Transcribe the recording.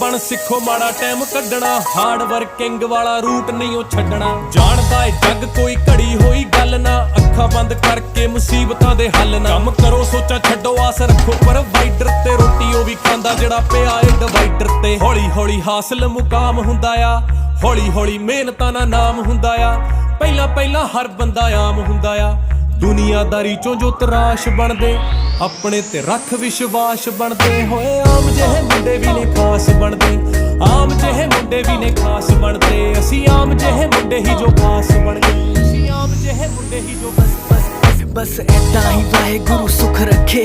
ਬਣ ਸਿੱਖੋ ਮਾੜਾ ਟਾਈਮ ਕੱਢਣਾ, ਹਾਰਡ ਵਰਕਿੰਗ ਵਾਲਾ ਰੂਟ ਨਹੀਂ ਉਹ ਛੱਡਣਾ। ਜਾਣਦਾ ਏ ਜੱਗ ਕੋਈ ਘੜੀ ਹੋਈ ਗੱਲ ਨਾ, ਅੱਖਾਂ ਬੰਦ ਕਰਕੇ ਮੁਸੀਬਤਾਂ ਦੇ ਹੱਲ ਨਾ। ਕੰਮ ਕਰੋ ਸੋਚਾਂ ਛੱਡੋ ਆਸ ਰੱਖੋ ਪ੍ਰੋਵਾਈਡਰ ਤੇ, ਰੋਟੀ ਉਹ ਵੀ ਖਾਂਦਾ ਜਿਹੜਾ ਪਿਆ ਏ ਡਿਵਾਈਡਰ ਤੇ। ਹੌਲੀ ਹੌਲੀ ਹਾਸਲ ਮੁਕਾਮ ਹੁੰਦਾ ਆ, ਹੌਲੀ ਹੌਲੀ ਮਿਹਨਤਾਂ ਨਾਲ ਨਾਮ ਹੁੰਦਾ ਆ। ਪਹਿਲਾਂ ਪਹਿਲਾਂ ਹਰ ਬੰਦਾ ਆਮ ਹੁੰਦਾ ਆ, ਦੁਨੀਆਦਾਰੀ ਚੋਂ ਜੋ ਤਰਾਸ਼ ਬਣਦੇ, ਆਪਣੇ ਤੇ ਰੱਖ ਵਿਸ਼ਵਾਸ ਬਣਦੇ। ਹੋਏ ਆਮ ਜਿਹੇ ਮੁੰਡੇ ਵੀ ਨੇ ਖਾਸ ਬਣਦੇ, ਆਮ ਜਿਹੇ ਮੁੰਡੇ ਵੀ ਨੇ ਖਾਸ ਬਣਦੇ। ਅਸੀਂ ਆਮ ਜਿਹੇ ਮੁੰਡੇ ਹੀ ਜੋ ਖਾਸ ਬਣ ਗਏ, ਅਸੀਂ ਆਮ ਜਿਹੇ ਮੁੰਡੇ ਹੀ ਜੋ ਬਸ ਏਦਾਂ ਹੀ ਵਾਹਿਗੁਰੂ ਸੁਖ ਰੱਖੇ।